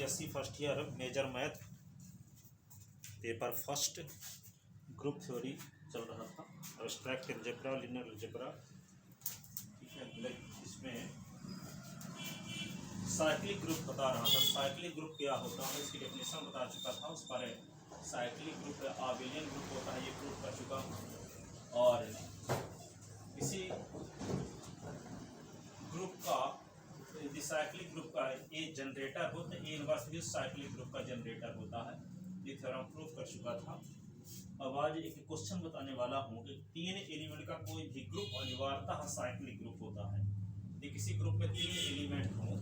BSc first year major math paper first group theory चल रहा था। एब्स्ट्रैक्ट अलजेब्रा, लिनियर अलजेब्रा, ठीक है। इसमें साइक्लिक ग्रुप बता रहा था। साइक्लिक ग्रुप क्या होता है इसकी डेफिनेशन बता चुका था। उस पर साइक्लिक ग्रुप आबेलियन ग्रुप होता है, ये प्रूव कर चुका हूँ। और इसी ग्रुप का साइक्लिक ग्रुप का ए जनरेटर होता है, ए इनवर्स भी साइक्लिक ग्रुप का जनरेटर होता है। ये थ्योरम प्रूव कर चुका था। अब आज एक क्वेश्चन बताने वाला हूँ कि तीन एलिमेंट का कोई भी ग्रुप अनिवार्यतः साइक्लिक ग्रुप होता है। ये किसी ग्रुप में तीन एलिमेंट हो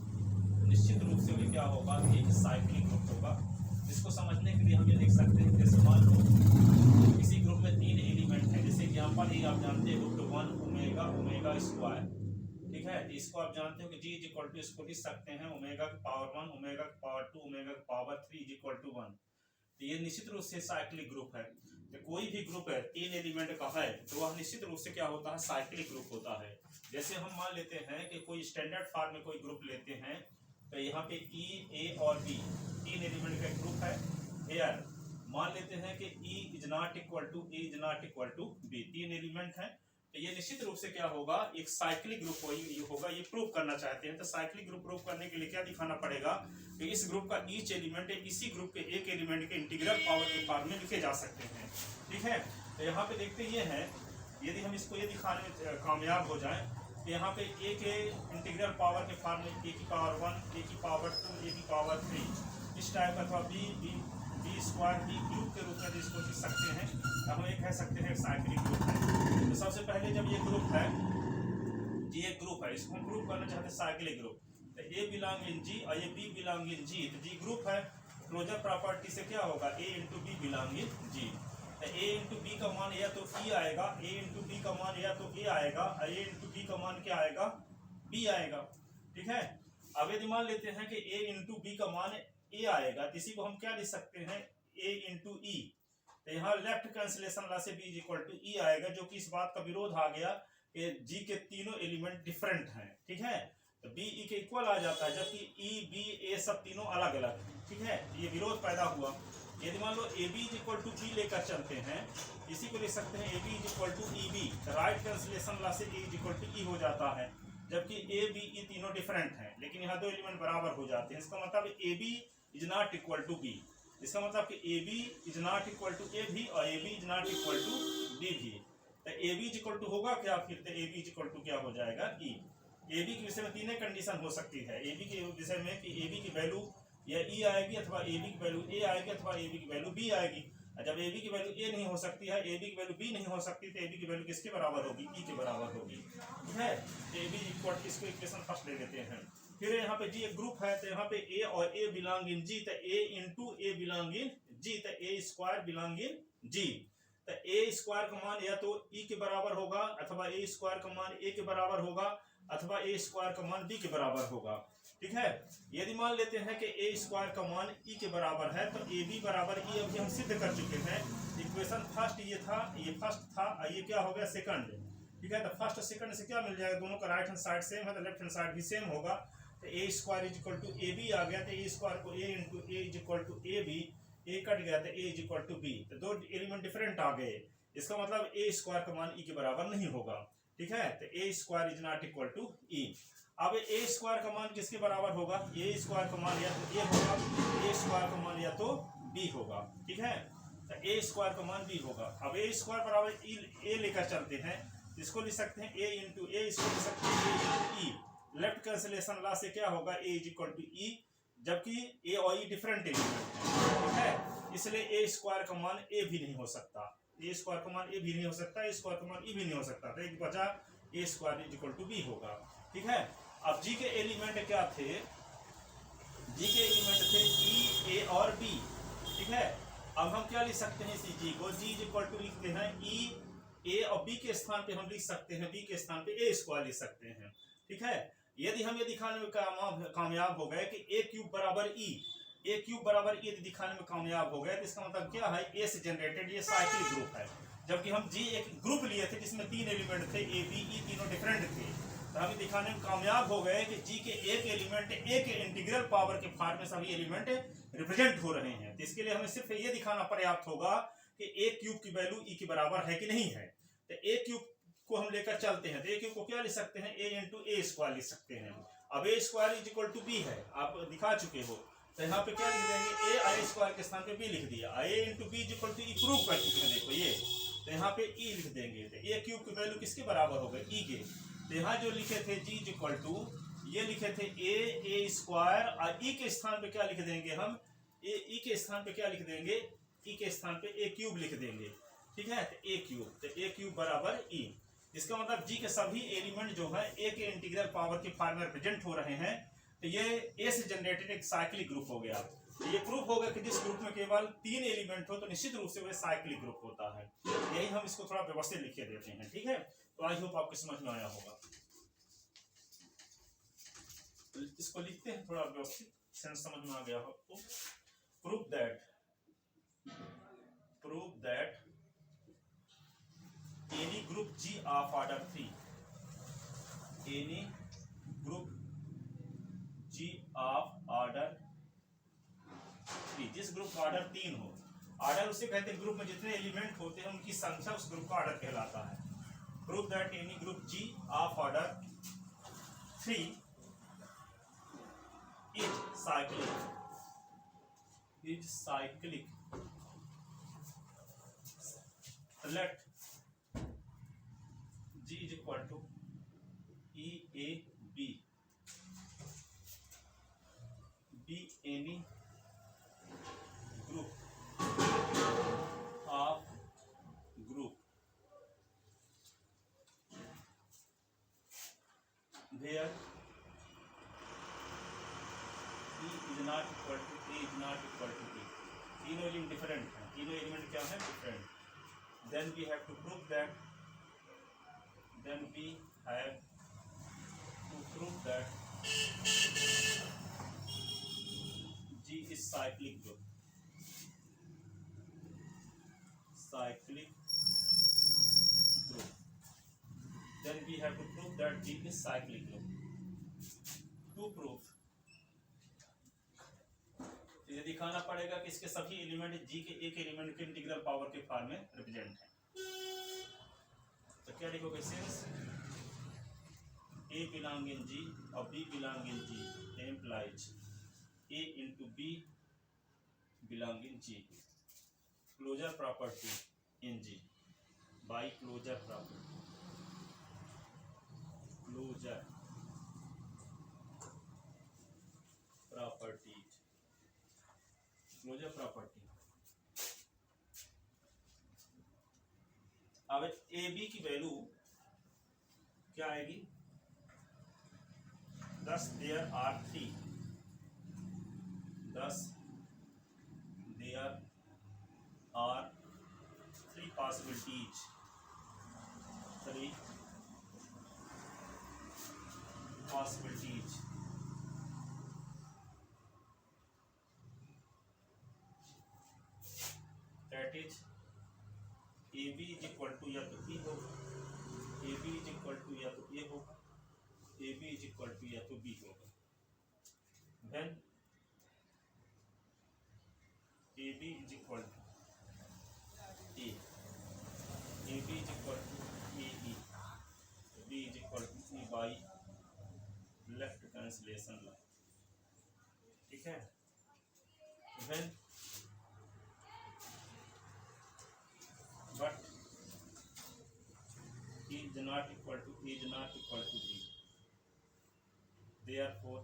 तो निश्चित रूप से क्या होगा, एक साइक्लिक ग्रुप होगा। इसको समझने के लिए हम ये देख सकते हैं, जैसे मान लो किसी ग्रुप में तीन एलिमेंट है, जैसे एग्जाम्पल ही आप जानते हो रूट 1 ओमेगा ओमेगा स्क्वायर, ठीक है। तो इसको आप जानते हो कि जी इज इक्वल टू, इसको लिख सकते हैं ओमेगा की पावर 1 ओमेगा की पावर 2 ओमेगा की पावर 3 इज इक्वल टू 1। तो ये निश्चित रूप से साइक्लिक ग्रुप है। तो कोई भी ग्रुप है तीन एलिमेंट का है तो वह निश्चित रूप से क्या होता है, साइक्लिक ग्रुप होता है। जैसे हम मान लेते हैं कि कोई स्टैंडर्ड फॉर्म में कोई ग्रुप लेते हैं, तो यहाँ पे ई, ए और बी तीन एलिमेंट का ग्रुप है। हेयर मान लेते हैं कि e is not equal to b, तीन एलिमेंट है। तो ये निश्चित रूप से क्या होगा, एक साइक्लिक ग्रुप होगा। ये प्रूव करना चाहते हैं तो साइक्लिक ग्रुप प्रूव करने के लिए क्या दिखाना पड़ेगा कि इस ग्रुप का ईच एलिमेंट इसी ग्रुप के एक एलिमेंट के इंटीग्रल पावर के फॉर्म में लिखे जा सकते हैं, ठीक है। तो यहाँ पे देखते ये हैं, यदि हम इसको ये दिखाने में कामयाब हो जाए तो यहाँ पे ए के इंटीग्रल पावर के फॉर्म में ए की पावर 1, ए की पावर 2, ए की पावर 3 इस टाइप अथवा बी स्क्वायर बी ग्रुप के रूप में इसको लिख सकते हैं। तो हम ये कह सकते हैं साइक्लिक ग्रुप है। तो सबसे पहले जब ये ग्रुप है, जी एक ग्रुप है, इसको हम प्रूव करना चाहते हैं साइक्लिक ग्रुप। तो ए बिलोंग इन जी और ये बी बिलोंग इन जी, तो जी ग्रुप है। क्लोजर प्रॉपर्टी से क्या होगा, ए into B belong in G. तो ए इंटू बी का मान या तो ई आएगा, ए इंटू बी का मान या तो ए आएगा, ए इंटू बी का मान क्या आएगा, बी आएगा, ठीक है। अब यदि मान लेते हैं कि ए इंटू बी का मान ए आएगा तो इसी को हम क्या लिख सकते हैं, ए इंटू ई। तो यहाँ लेफ्ट कैंसिलेशन लॉ से बी इज इक्वल टू ई आएगा, जो कि इस बात का विरोध आ गया कि जी के तीनों एलिमेंट डिफरेंट हैं, ठीक है। तो बी ई के इक्वल आ जाता है, जबकि ई बी ए सब तीनों अलग अलग हैं, ठीक है। ये विरोध पैदा हुआ। यदि मान लो a b is equal to b लेकर चलते हैं, इसी को लिख सकते हैं a b is equal to e b. Right cancellation law से a is equal to e हो जाता है, जबकि ए बी ई तीनों डिफरेंट हैं, लेकिन यहाँ दो एलिमेंट बराबर हो जाते हैं। इसका मतलब a b is not equal to b. इसका मतलब कि a b is not equal to a भी और a b is not equal to b भी। तो a b is equal to होगा क्या, फिर तो a b is equal to क्या हो जाएगा, ई। ए बी के विषय में तीन कंडीशन हो सकती है ए बी के विषय में, कि ए बी की वैल्यू या ई आएगी, अथवा ए बी की वैल्यू ए आएगी, अथवा ए बी की वैल्यू बी आएगी। जब ए बी की वैल्यू ए नहीं हो सकती है, ए बी की वैल्यू बी नहीं हो सकती, तो ए बी की वैल्यू किसके बराबर होगी, ई के बराबर होगी, ठीक है। ए बी इक्वल, इसको इक्वेशन फर्स्ट ले लेते हैं। फिर यहाँ पे जी एक ग्रुप है, तो यहाँ पे ए और ए बिलोंग इन जी, तो ए into A belong in G, तो a square belong in G. तो ए स्क्वायर का मान या तो ई के बराबर होगा, अथवा ए स्क्वायर का मान ए के बराबर होगा, अथवा ए स्क्वायर का मान बी के बराबर होगा, ठीक है। यदि मान लेते हैं कि ए स्क्वायर का मान ई के बराबर है, तो ए बी बराबर ई अभी हम सिद्ध कर चुके हैं। इक्वेशन फर्स्ट ये था, ये फर्स्ट था, ये क्या हो गया, सेकंड, ठीक है। तो फर्स्ट और सेकंड से क्या मिल जाएगा, दोनों का राइट हैंड साइड सेम है तो लेफ्ट हैंड साइड भी सेम होगा। तो a square is equal to a b आ गया, तो ए स्क्वायर को a into a is equal to a b, a कट गया तो a is equal to b. तो दो एलिमेंट डिफरेंट आ गए। इसका मतलब ए स्क्वायर का मान ई के बराबर नहीं होगा, ठीक है। तो a square is not equal to e. अब ए स्क्वायर का मान किसके बराबर होगा, ए स्क्वायर का मान या तो ए होगा, ए स्क्वायर का मान या तो बी होगा, ठीक है। तो ए स्क्वायर का मान बी होगा। अब ए स्क्वायर बराबर ए लेकर चलते हैं, इसको लिख सकते हैं ए इंटू ए, इसको लिख सकते हैं a into e. Left cancellation law से क्या होगा, ए इज इक्वल टू ई, जबकि ए और ई डिफरेंट एलिमेंट है, ठीक है। इसलिए ए स्क्वायर का मान ए भी नहीं हो सकता, ए स्क्वायर का मान ए भी नहीं हो सकता, ए स्क्वायर का मान ई भी नहीं हो सकता। तो एक बचा a square is equal to b होगा, ठीक है। अब जी के एलिमेंट क्या थे, जी के एलिमेंट थे ई, ए और बी, ठीक है। अब हम क्या लिख सकते हैं इसी जी को, जी इज इक्वल टू लिखते हैं ई, ए और बी के स्थान पे हम लिख सकते हैं, बी के स्थान पे ए स्क्वायर लिख सकते हैं, ठीक है। यदि हम ये दिखाने में कामयाब हो गए कि ए क्यूब बराबर ई, ए क्यूब बराबर ई दिखाने में कामयाब हो गए, तो इसका मतलब क्या है, ए से जनरेटेड ये साइक्लिक ग्रुप है। जबकि हम जी एक ग्रुप लिए थे जिसमें तीन एलिमेंट थे, ए बी ई तीनों डिफरेंट थे, तो हम दिखाने में कामयाब हो गए कि जी के एक एलिमेंट एक इंटीग्रल पावर के फॉर्म में सभी एलिमेंट रिप्रेजेंट हो रहे हैं। तो इसके लिए हमें सिर्फ ये दिखाना पर्याप्त होगा कि ए क्यूब की वैल्यू ई के बराबर है कि नहीं है। तो ए क्यूब को हम लेकर चलते हैं, तो ए क्यूब को क्या लिख सकते हैं, ए इंटू ए स्क्वायर लिख सकते हैं। अब a square is equal to b है, आप दिखा चुके हो। तो यहाँ पे क्या लिख देंगे, ए आई स्क्वायर के स्थान पे बी लिख दिया, a into b is equal to e prove कर चुके हैं, देखो ये। तो यहाँ पे ई लिख देंगे, तो ए क्यूब की वैल्यू किसके बराबर हो गई, ई के। तो यहाँ जो लिखे थे जी इज इक्वल टू, ये लिखे थे ए स्क्वायर, और ई के स्थान पे क्या लिख देंगे हम, ई के स्थान पे क्या लिख देंगे, ई के स्थान पे ए क्यूब लिख देंगे, ठीक है। तो ए क्यूब, तो ए क्यूब बराबर ई। इसका मतलब जी के सभी एलिमेंट जो है ए के इंटीग्रल पावर के फॉर्म में रिप्रेजेंट हो रहे हैं। तो ये ए से जनरेटेड एक साइक्लिक ग्रुप हो गया। तो ये प्रूफ होगा कि जिस ग्रुप में केवल 3 एलिमेंट हो तो निश्चित रूप से वह साइक्लिक ग्रुप होता है। यही हम इसको थोड़ा व्यवस्थित लिखे देते हैं, ठीक है। तो आई होप आपको समझ में आया होगा। तो इसको लिखते हैं थोड़ा व्यवस्थित, सेंस समझ में आ गया हो तो। Proof that any group G of order 3, any group G of order 3, जिस ग्रुप का ऑर्डर 3 हो, ऑर्डर उसे कहते हैं ग्रुप में जितने एलिमेंट होते हैं उनकी संख्या उस ग्रुप का ऑर्डर कहलाता है। Prove that any group G of order 3 is cyclic, let G is equal to E A B, be any group of group where E is not equal to A is not equal to B। तीनों element different हैं, तीनों element क्या है, different. Then we have to prove that G is cyclic group, then we have to prove that G is cyclic group। To prove, ये दिखाना पड़ेगा कि इसके सभी एलिमेंट G के एक एलिमेंट के इंटीग्रल पावर के फॉर्म में रिप्रेजेंट है। तो क्या लिखोगे, since A belong in G और B belong in G implies A into B belong in G। Closure property in G by closure property, closure property। अब ए बी की value क्या आएगी, 10 there are 3 possibilities, 3 possibilities। That is AB is equal to या तो E होगा, AB is equal to या तो A होगा, AB is equal to या तो B होगा। Then AB is equal to A, AB is equal to AE, B is equal to E by left cancellation law, ठीक है। Then but E is not equal to B, therefore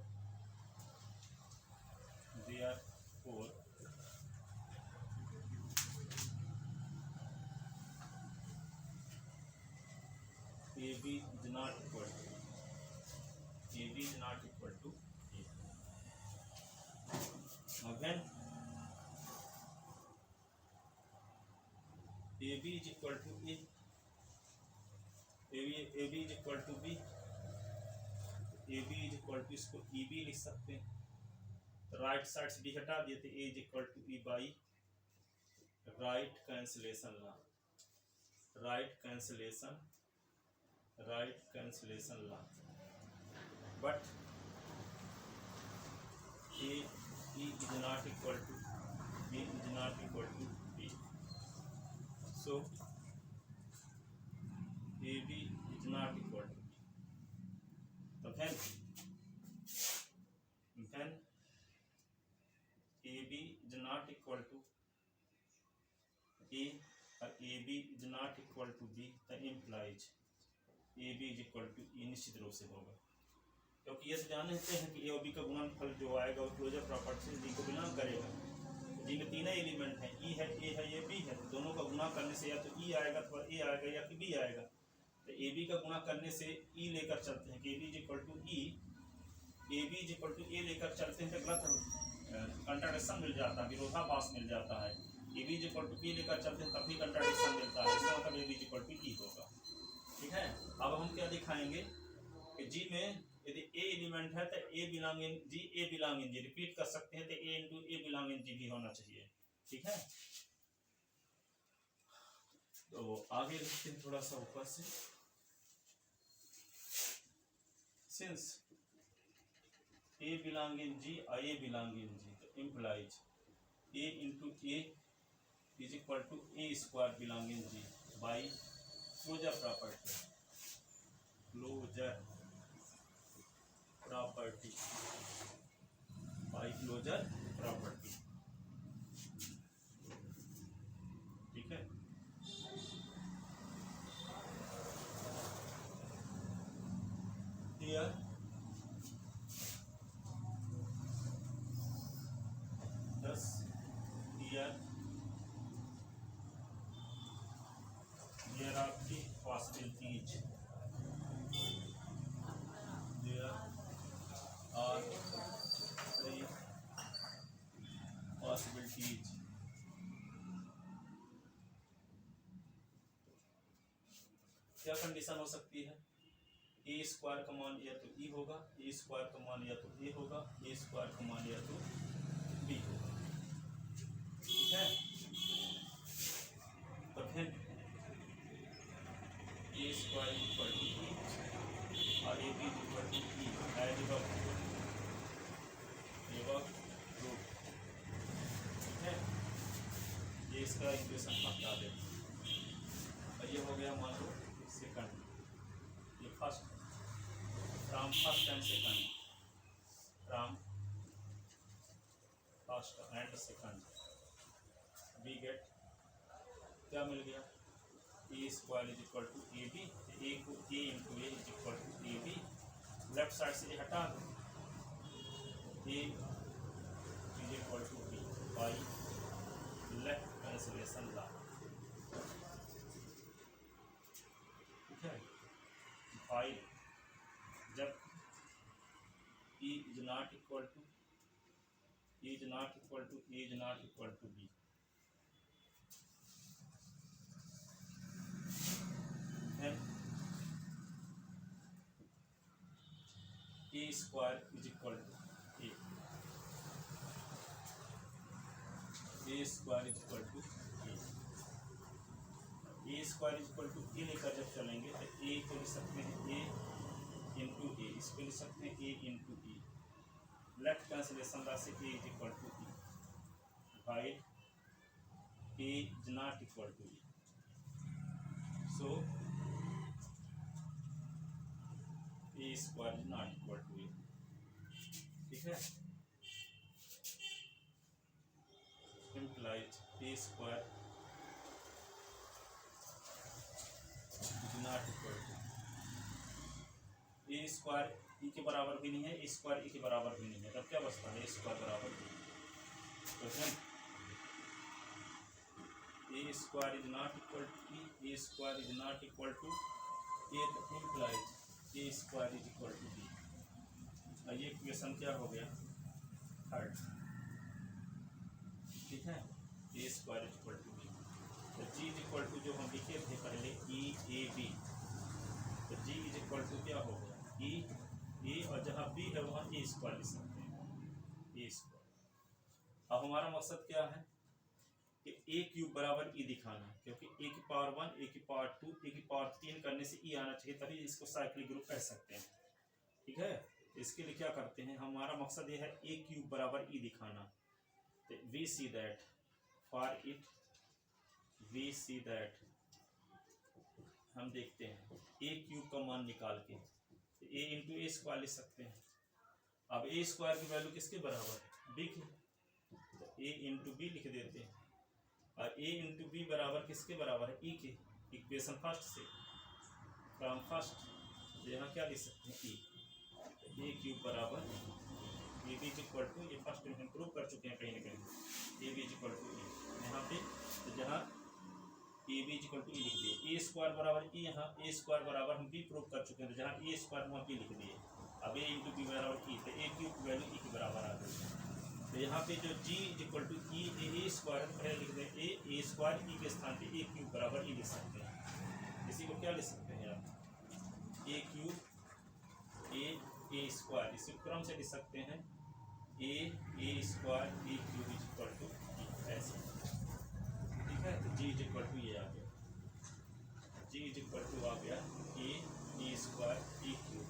AB is not equal to A। Again AB is equal to A, AB is equal to B, AB is equal to, इसको EB लिख सकते हैं, right side से B हटा दिए थे, A is equal to E by right cancellation law, but A E is not equal to B is not equal to B. So AB is not equal to B. तो then AB is not equal to A और AB is not equal to B, the implies AB is equal to E निश्चित रूप से होगा, क्योंकि ये जानते हैं कि ए और बी का गुणनफल जो आएगा वो क्लोजर प्रॉपर्टी से डी को बिलोंग करेगा। डी में तीनों एलिमेंट हैं, ई है, ए है, ये बी है, दोनों का गुणा करने से या तो ई आएगा अथवा ए आएगा या कि बी आएगा। तो ए बी का गुणा करने से ई लेकर चलते हैं कि a b is equal to e, a b is equal to a लेकर चलते हैं तो गलत कंट्राडिक्शन मिल जाता है, विरोधाभास मिल जाता है। A b is equal to b लेकर चलते हैं तब भी कंट्राडिक्शन मिलता है, इसका मतलब a b is equal to e होगा। ठीक है, अब हम क्या दिखाएंगे कि जी में यदि ए एलिमेंट है तो a belong in G, a belong in G repeat कर सकते हैं तो ए इंटू ए बिलोंग इन जी भी होना चाहिए। ठीक है, तो आगे लिखते हैं थोड़ा सा ऊपर से, सिंस ए बिलोंग इन जी और ए बिलोंग इन जी तो implies a into a is equal to a square belong in G by closure property, closure property by closure property. ठीक है, here thus here there are three possibilities, there are three possibilities। क्या condition हो सकती है, a square का मान या तो ई होगा, ए स्क्वायर का मान या तो ए होगा, ए स्क्वायर का मान या तो बी होगा। ठीक है, तो फिर a square equal to e और a b equal to e as proof. ठीक है, ये इसका इक्वेशन हटा देते और ये हो गया मान लो सेकंड, ये first from first and second, from first and second we get क्या मिल गया, a square is equal to a b, a को a into a is equal to a b, left side से ए हटा दो, a is equal to b by left cancellation law. ठीक है, by जब E is not equal to E is not equal to E is not equal to B, then A square is equal to A, A square is equal to A, A square is equal to A लेकर जब चलेंगे तो A को लिख सकते हैं A into ए, इसको लिख सकते हैं a into e, left cancellation law से a is equal to e divide a is not equal to e, so a square is not equal to a. ठीक है, implies a square is not equal to a square e के बराबर भी नहीं है, a square e के बराबर भी नहीं है, तब क्या बचता है, ए स्क्वायर बराबर भी, तो a square is not equal to e, a square is not equal to a, तो implies a square is equal to b. ये इक्वेशन क्या हो गया, थर्ड। ठीक है, a square is equal to b, तो जी इज इक्वल टू जो हम लिखे थे पहले ई ए बी, तो जी इज इक्वल टू क्या हो गया ई ए, और जहाँ बी है वहाँ ए स्क्वायर लिख सकते हैं, ए स्क्वायर। अब हमारा मकसद क्या है कि ए क्यूब बराबर ई दिखाना, क्योंकि ए की पावर 1, ए की पावर 2, ए की पावर 3 करने से ई आना चाहिए, तभी इसको साइक्लिक ग्रुप कह सकते हैं। ठीक है, इसके लिए क्या करते हैं, हमारा मकसद ये है ए क्यूब बराबर ई दिखाना। तो we see that for it, we see that हम देखते हैं ए क्यूब का मान निकाल के ए इंटू ए स्क्वायर लिख सकते हैं। अब ए स्क्वायर की वैल्यू किसके बराबर है, बी की, तो ए इंटू बी लिख देते हैं। और ए इंटू बी बराबर किसके बराबर है, ई के, इक्वेशन फर्स्ट से फ्रॉम फर्स्ट, तो यहाँ क्या लिख सकते हैं, ई, ए क्यूब बराबर a b is equal to, ये फर्स्ट हम प्रूव कर चुके हैं कहीं ना कहीं, a b is equal to e यहाँ पे, तो जहाँ a b is equal to e लिख दिए, ए स्क्वायर बराबर ई, यहाँ ए स्क्वायर बराबर हम बी प्रूव कर चुके हैं, तो जहाँ ए स्क्वायर वहाँ बी लिख दिए। अब ए इंटू बी बराबर ई, तो ए क्यूब की वैल्यू ई के बराबर आ गई। तो यहाँ पे जो G is equal to e, a square पहले लिख दें, ए स्क्वायर ई के स्थान पे ए क्यूब बराबर ई लिख सकते हैं। इसी को क्या लिख सकते हैं आप, ए क्यूब ए स्क्वायर, इसी क्रम से लिख सकते हैं, a square a cube is equal to e, ऐसे, ठीक है। तो जी इज इक्वल टू ये आ गया, जी इज इक्वल टू आ गया ए स्क्वायर ए क्यूब।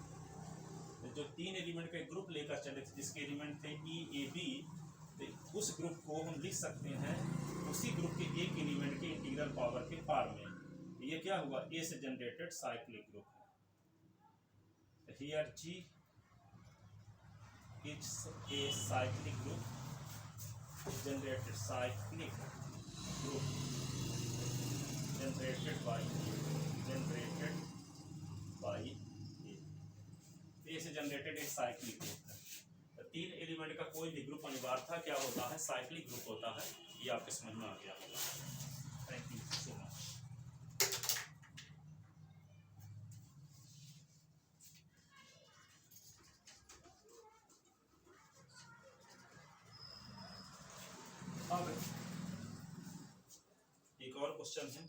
तो जो तीन एलिमेंट का ग्रुप लेकर चले जिसके एलिमेंट थे ई ए बी, तो उस ग्रुप को हम लिख सकते हैं उसी ग्रुप के एक एलिमेंट के इंटीग्रल पावर के फॉर्म में। ये क्या हुआ, ए से जनरेटेड साइक्लिक ग्रुप है। Here G is a cyclic group generated, cyclic group generated by a से जनरेटेड एक साइक्लिक ग्रुप है। तो तीन एलिमेंट का कोई भी ग्रुप अनिवार्यतः क्या होता है, साइक्लिक ग्रुप होता है। ये आपके समझ में आ गया होगा। Thank you so much. अब एक और क्वेश्चन है,